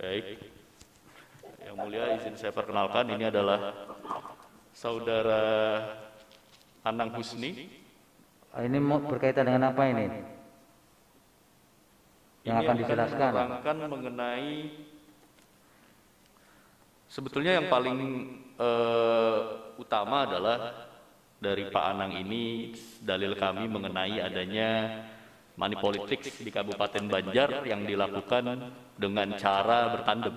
Baik, yang mulia izin saya perkenalkan, ini adalah Saudara Anang Husni. Ini mau berkaitan dengan apa ini? Yang akan dijelaskan. Menerangkan mengenai sebetulnya yang paling utama adalah dari Pak Anang ini dalil kami mengenai adanya money politics di Kabupaten Banjar yang dilakukan dengan cara bertandem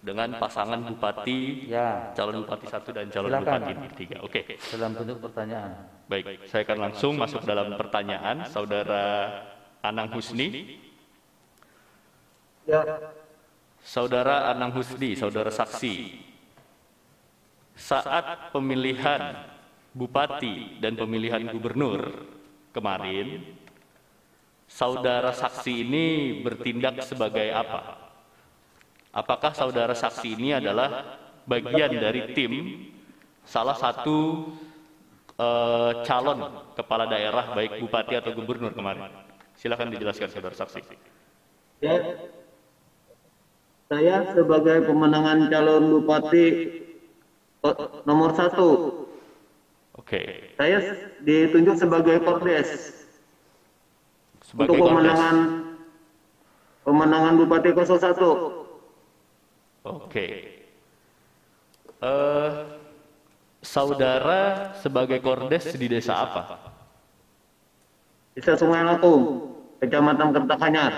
dengan pasangan bupati, calon bupati 1 dan calon bupati 3. Oke. Dalam bentuk pertanyaan. Baik, saya akan langsung masuk dalam pertanyaan. Saudara Anang Husni. Ya. Saudara Anang Husni, saudara saksi. Saat pemilihan bupati dan pemilihan gubernur kemarin, saudara saksi ini bertindak sebagai apa? Apakah saudara saksi ini adalah bagian dari tim salah satu calon kepala daerah baik bupati atau gubernur kemarin? Silakan dijelaskan saudara saksi. Ya, saya sebagai pemenangan calon bupati nomor 1. Oke. Saya ditunjuk sebagai kordes Sebagai untuk kordes. pemenangan bupati 01. Oke. Saudara sebagai kordes di desa apa? Desa Sungai Lakum, Kecamatan Kertakhanyar.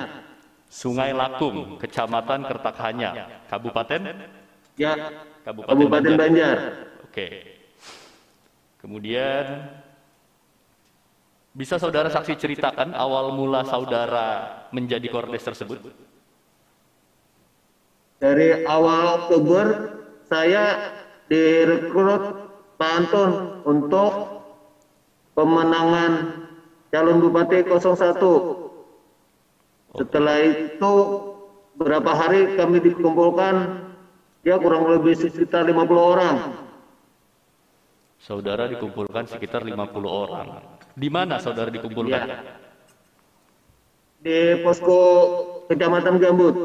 Sungai Lakum, Kecamatan Kertakhanyar, Kabupaten? Ya, Kabupaten Banjar. Oke. Kemudian bisa saudara saksi ceritakan awal mula saudara menjadi kordes tersebut? Dari awal Oktober saya direkrut Pak Anton untuk pemenangan calon bupati 01. Setelah itu berapa hari kami dikumpulkan, ya kurang lebih sekitar 50 orang. Saudara dikumpulkan sekitar 50 orang. Di mana saudara dikumpulkan? Ya. Di posko Kecamatan Gambut.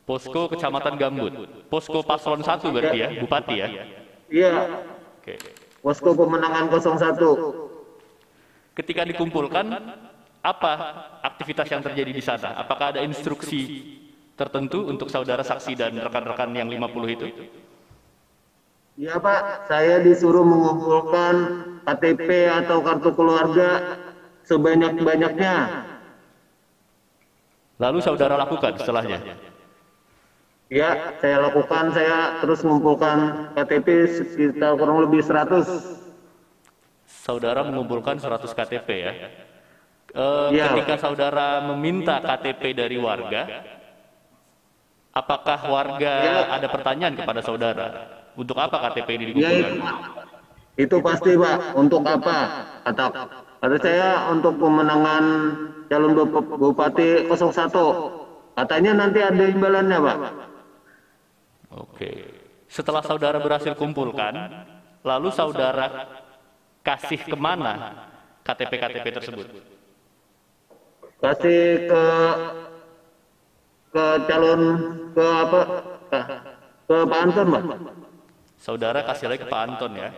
Posko Kecamatan Gambut. Posko Paslon 1 berarti ya, bupati ya? Iya, Oke. posko pemenangan 01. Ketika dikumpulkan, apa aktivitas yang terjadi di sana? Apakah ada instruksi tertentu untuk saudara saksi dan rekan-rekan yang 50 itu? Iya Pak, saya disuruh mengumpulkan KTP atau kartu keluarga sebanyak-banyaknya. Lalu saudara lakukan setelahnya? Ya, saya lakukan, saya terus mengumpulkan KTP sekitar kurang lebih 100. Saudara mengumpulkan 100 KTP ya? Ya. Ketika saudara meminta KTP dari warga, apakah warga ada pertanyaan kepada saudara? Untuk apa KTP ini Ya, dikumpulkan? itu pasti Pak, untuk apa? Kata saya untuk pemenangan calon bupati 01. Katanya nanti ada imbalannya Pak. Oke. Setelah saudara berhasil kumpulkan, lalu saudara kasih kemana KTP-KTP tersebut? Kasih ke calon ke apa? Ke Pak Anton Pak. Saudara kasih lagi ke Pak Anton ya.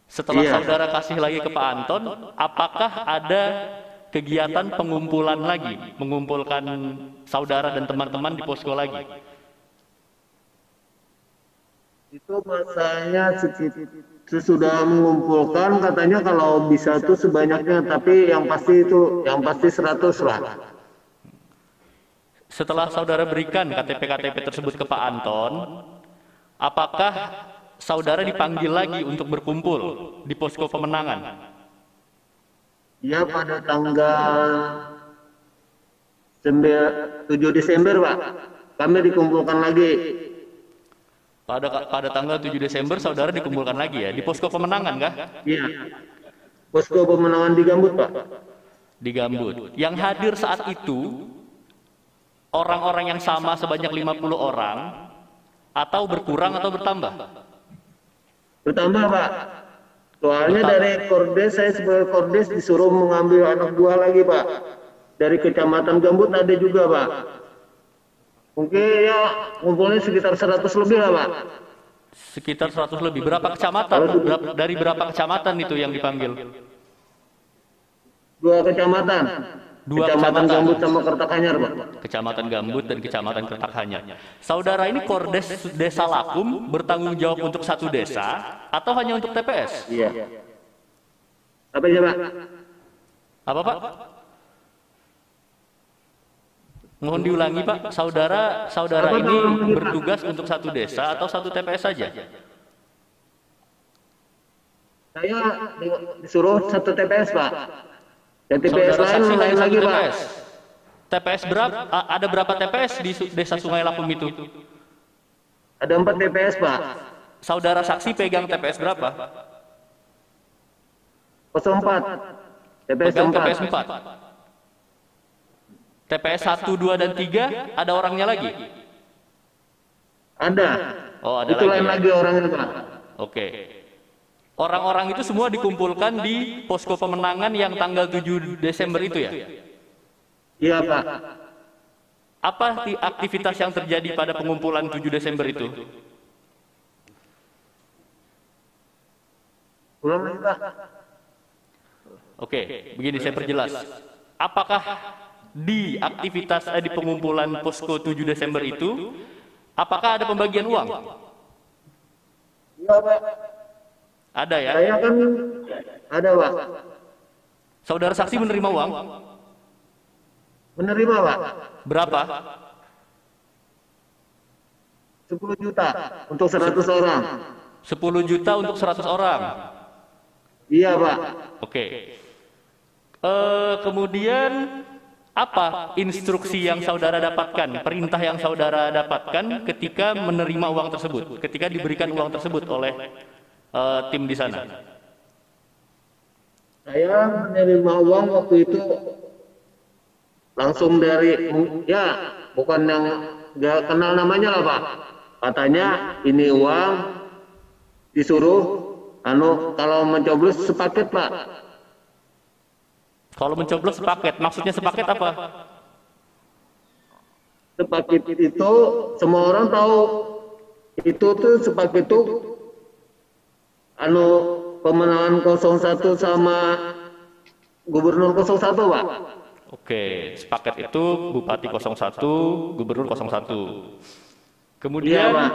Setelah saudara kasih lagi ke Pak Anton, apakah ada kegiatan pengumpulan lagi, mengumpulkan saudara dan teman-teman di posko lagi? Itu masanya sesudah mengumpulkan katanya kalau bisa tuh sebanyaknya, tapi yang pasti 100 lah. Setelah saudara berikan KTP-KTP tersebut ke Pak Anton, apakah saudara dipanggil lagi untuk berkumpul di posko pemenangan? Ya, pada tanggal 7 Desember Pak, kami dikumpulkan lagi. Pada tanggal 7 Desember saudara dikumpulkan lagi ya, di posko pemenangan kah? Iya, posko pemenangan di Gambut Pak. Di Gambut. Yang hadir saat itu, orang-orang yang sama sebanyak 50 orang, atau berkurang atau bertambah? Bertambah Pak. Soalnya dari kordes, saya sebagai kordes disuruh mengambil anak buah lagi Pak. Dari Kecamatan Gambut ada juga Pak. Mungkin ya ngumpulnya sekitar 100 lebih lah Pak. Sekitar 100 lebih. Berapa kecamatan? Dari berapa kecamatan itu yang dipanggil? 2 kecamatan. Dua Kecamatan kecamatan. Gambut sama Kertakanyar Pak. Kecamatan Gambut dan Kecamatan Kertakhanyar. Saudara ini Kordes Desa Lakum bertanggung jawab untuk satu desa atau hanya untuk TPS? Iya. Apa aja Pak? Apa Pak? Mohon diulangi Pak, saudara ini bertugas untuk satu desa atau satu TPS saja? Saya disuruh satu TPS Pak. Dan TPS Saudara saksi lain hanya satu lagi Pak. TPS. TPS berapa? Ada berapa TPS di Desa Sungai Lakum itu? Ada 4 TPS Pak. Saudara saksi pegang TPS berapa? 04. TPS Pegang 4. TPS 4. TPS 1, 2, dan 3 ada orangnya lagi? Ada. Oh, ada Itu lagi. lain Ya? lagi orangnya Pak. Oke. Orang-orang itu semua dikumpulkan di posko pemenangan yang tanggal 7 Desember itu ya? Iya Pak. Apa aktivitas yang terjadi pada pengumpulan 7 Desember itu? Belum lagi Pak. Oke, begini saya perjelas. Apakah di aktivitas di pengumpulan posko 7 Desember itu, apakah ada pembagian uang? Iya Pak. Ada ya? Saya kan ada Pak. Saudara saksi menerima uang? Menerima Pak. Berapa? 10 juta untuk 100 orang. 10 juta untuk 100 orang. Iya Pak. Oke. Kemudian apa instruksi yang saudara dapatkan, perintah yang saudara dapatkan ketika menerima uang tersebut, ketika diberikan uang tersebut oleh tim di sana? Saya menerima uang waktu itu langsung dari, ya bukan yang nggak kenal namanya lah Pak. Katanya ini uang disuruh kalau mencoblos sepaket Pak. Kalau mencoblos sepaket, maksudnya sepaket apa? Sepaket itu semua orang tahu itu tuh sepaket itu pemenangan 01 sama Gubernur 01 Pak. Oke, sepaket itu Bupati 01, Gubernur 01. Iya Kemudian Pak.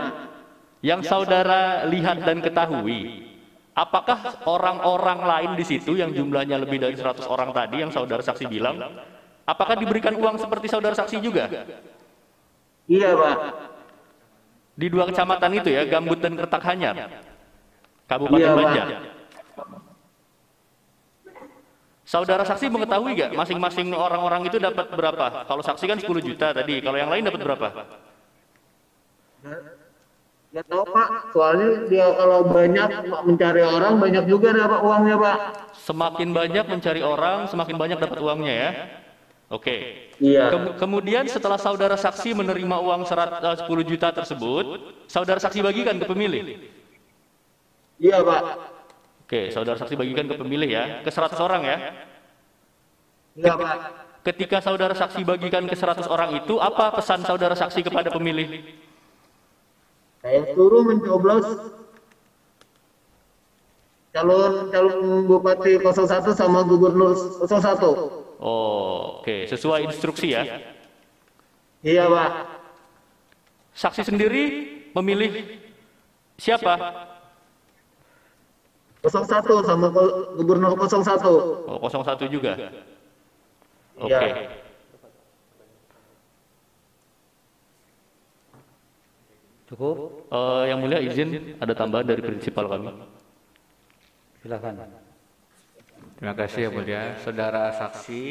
yang saudara lihat dan ketahui, apakah orang-orang lain di situ yang jumlahnya lebih dari 100 orang tadi yang saudara saksi bilang, apakah diberikan uang seperti saudara saksi juga? Iya Pak. Di 2 kecamatan itu ya, Gambut dan Kertakhanyar, Kabupaten Iya, Pak. Banjar. Saudara saksi mengetahui gak masing-masing orang-orang itu dapat berapa? Kalau saksi kan 10 juta tadi, kalau yang lain dapat berapa? Ya tahu Pak, soalnya dia kalau banyak mencari orang banyak juga dapat uangnya Pak. Semakin banyak mencari orang, semakin banyak dapat uangnya ya. Oke. Iya. Kemudian setelah saudara saksi menerima uang 10 juta tersebut, saudara saksi bagikan ke pemilih. Iya Pak. Oke, saudara saksi bagikan ke pemilih ya, ke 100 orang ya. Iya Pak. Ketika saudara saksi bagikan ke 100 orang itu, apa pesan saudara saksi kepada pemilih? Saya suruh mencoblos calon Bupati 01 sama Gubernur 01. Oh, oke, sesuai instruksi ya. Iya Pak. Saksi sendiri memilih siapa? 01 sama Gubernur 01. Oh, 01 juga. Oke. Iya. Cukup? Yang mulia izin ada tambahan dari prinsipal kami. Silakan. Terima kasih ya mulia. Saudara saksi,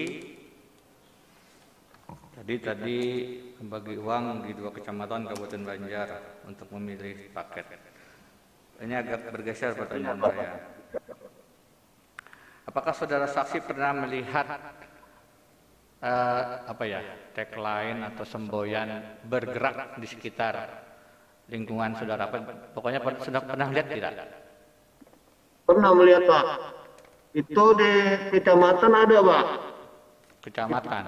tadi membagi uang di 2 kecamatan Kabupaten Banjar untuk memilih paket. Ini agak bergeser pertanyaan saya. Apakah saudara saksi pernah melihat tagline atau semboyan bergerak di sekitar lingkungan saudara? Pokoknya sudah pernah lihat tidak? Pernah melihat Pak. Itu di kecamatan ada Pak. Kecamatan?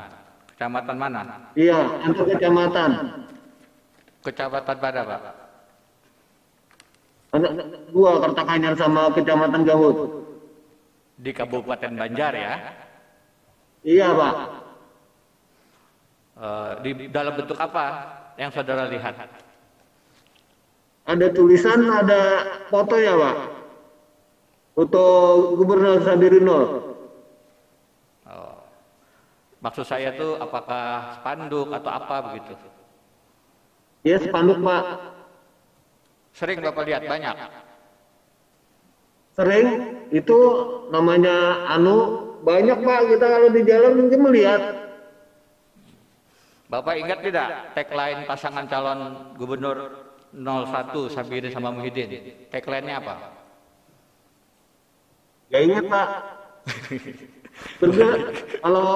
Kecamatan mana? Iya, untuk kecamatan. Kecamatan mana, Pak? Ada dua, Kartakanyar sama Kecamatan Gahut. Di Kabupaten Banjar ya? Iya, Pak. Di dalam bentuk apa yang saudara lihat? Ada tulisan, ada foto ya, Pak. Foto Gubernur Sabirino. Oh. Maksud saya tuh apakah spanduk atau apa begitu? Ya, spanduk, Pak. Sering Bapak lihat banyak? Sering, itu namanya banyak, Pak. Kita kalau di jalan mungkin melihat. Bapak ingat tidak tagline pasangan calon gubernur 01 Sabirin sama Muhyiddin? Tagline-nya apa? Gak ingat, Pak. Bergerak, kalau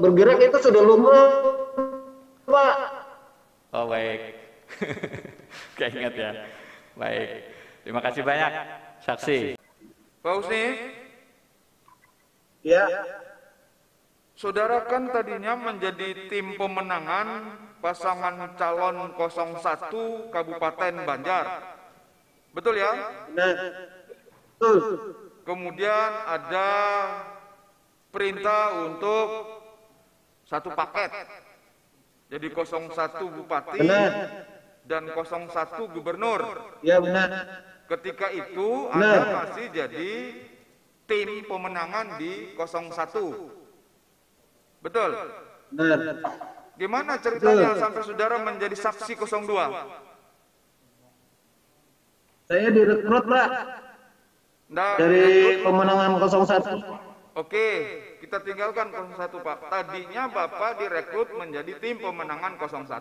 bergerak itu sudah lumrah, Pak. Oh baik. Gak ingat ya. Baik. Terima kasih banyak, saksi. Pak Husni, Ya, saudara kan tadinya menjadi tim pemenangan pasangan calon 01 Kabupaten Banjar. Betul ya? nah, betul. Kemudian ada perintah untuk satu paket. Jadi 01 Bupati Benar. dan 01 Gubernur. Ya, benar. Ketika itu Benar. Anda masih jadi tim pemenangan di 01. Betul? Benar. Gimana ceritanya sampai saudara menjadi saksi 02? Saya direkrut, Pak, Nah, dari pemenangan 01. Oke, kita tinggalkan 01, Pak. Tadinya Bapak direkrut menjadi tim pemenangan 01.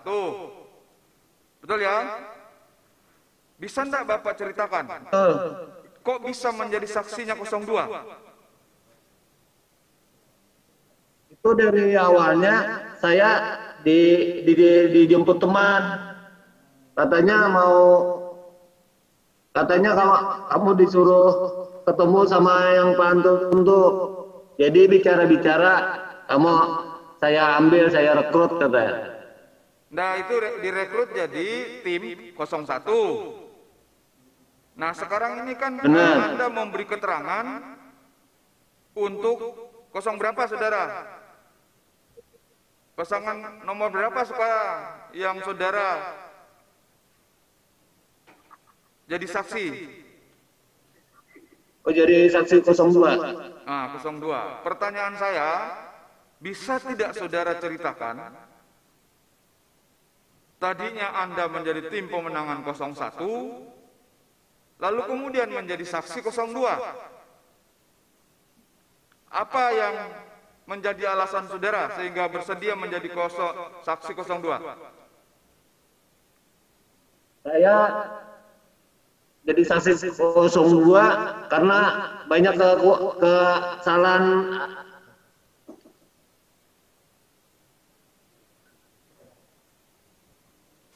Betul ya? Bisa enggak Bapak ceritakan? Betul. Kok bisa menjadi saksinya 02? Itu dari awalnya saya dijemput teman. Katanya kalau kamu disuruh ketemu sama yang pantun tuh. Jadi bicara-bicara, saya ambil, saya rekrut katanya. Nah, itu direkrut jadi tim 01. Nah, sekarang ini kan Benar. Anda memberi keterangan untuk 0 berapa, saudara? Pasangan nomor berapa sekarang yang saudara jadi saksi? Oh, jadi saksi 02. Nah, 02. Pertanyaan saya, bisa tidak saudara ceritakan, tadinya Anda menjadi tim pemenangan 01, lalu kemudian menjadi saksi 02. Apa yang menjadi alasan saudara sehingga bersedia menjadi saksi 02? Saya jadi saksi 02 karena banyak kesalahan.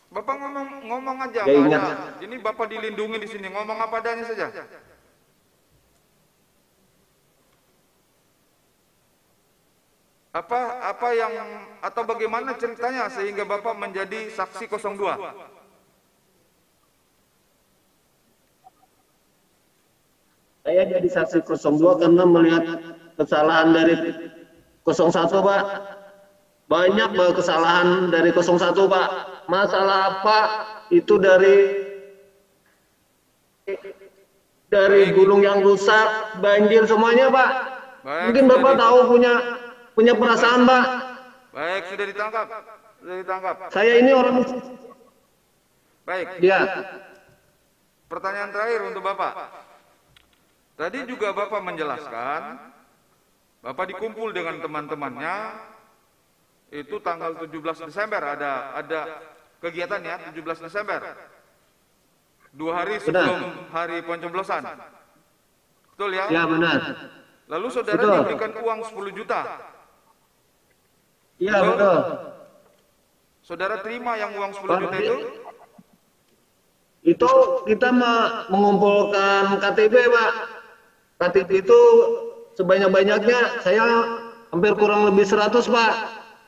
Bapak ngomong aja, Ya, nggak ingat. ada. Ini Bapak dilindungi di sini, ngomong apa adanya saja. Apa yang atau bagaimana ceritanya sehingga Bapak menjadi saksi 02? Saya jadi saksi 02 karena melihat kesalahan dari 01, Pak. Banyak Pak kesalahan dari 01, Pak. Masalah apa itu dari gunung yang rusak, banjir semuanya, Pak. Baik, Mungkin Bapak tahu punya perasaan, Pak. Baik, sudah ditangkap. Sudah ditangkap. Saya ini orang Baik. dia. Pertanyaan terakhir untuk Bapak. Tadi juga Bapak menjelaskan, Bapak dikumpul dengan teman-temannya, itu tanggal 17 Desember, ada kegiatan ya, 17 Desember. 2 hari sebelum hari pencoblosan. Betul ya? Ya, benar. Lalu saudara Betul. diberikan uang 10 juta. Iya, betul. Saudara terima yang uang 10 juta itu? Itu kita mengumpulkan KTP, Pak. KTP itu sebanyak-banyaknya, saya hampir kurang lebih 100, Pak.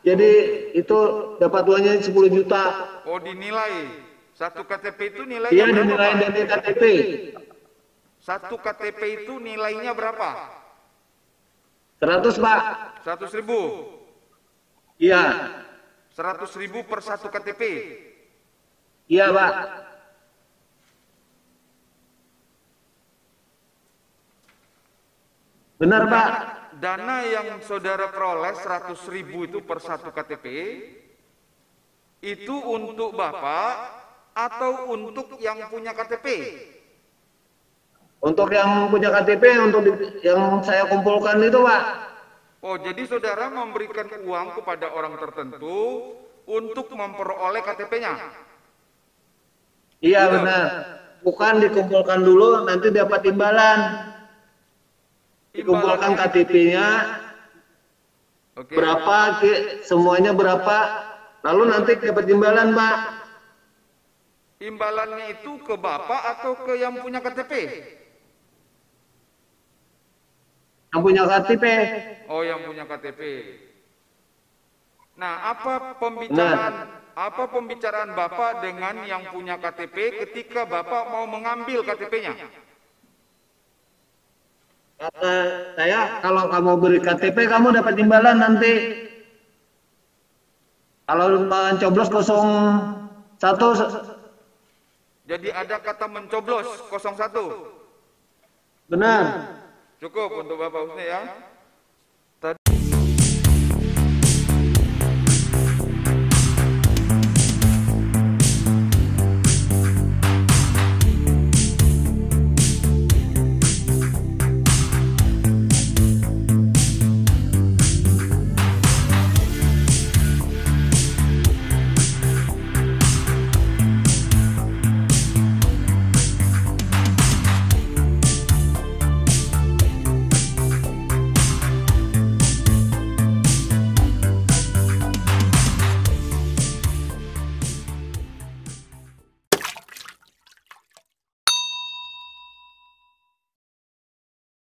Jadi itu dapat uangnya 10 juta. Oh, dinilai. Satu KTP itu nilainya Iya, berapa, dinilai Pak? dari KTP. Satu KTP itu nilainya berapa? 100, Pak. 100.000. Iya. 100.000 per satu KTP. Iya, Pak. Benar, Pak. Dana yang saudara peroleh 100.000 itu per satu KTP, itu untuk Bapak atau untuk yang punya KTP? Untuk yang punya KTP, yang saya kumpulkan itu, Pak. Oh, jadi saudara memberikan uang kepada orang tertentu untuk memperoleh KTP-nya? Iya, benar. Bukan dikumpulkan dulu, nanti dapat imbalan. Dikumpulkan KTP-nya, Oke. berapa, semuanya berapa, lalu nanti dapat imbalan, Pak. Imbalannya itu ke Bapak atau ke yang punya KTP? Yang punya KTP. Oh, yang punya KTP. Nah, apa pembicaraan Bapak dengan yang punya KTP ketika Bapak mau mengambil KTP-nya? Kata saya, kalau kamu beri KTP, kamu dapat imbalan nanti. Kalau mencoblos 01. Jadi ada kata mencoblos 01. Benar. Cukup untuk Bapak Husni ya.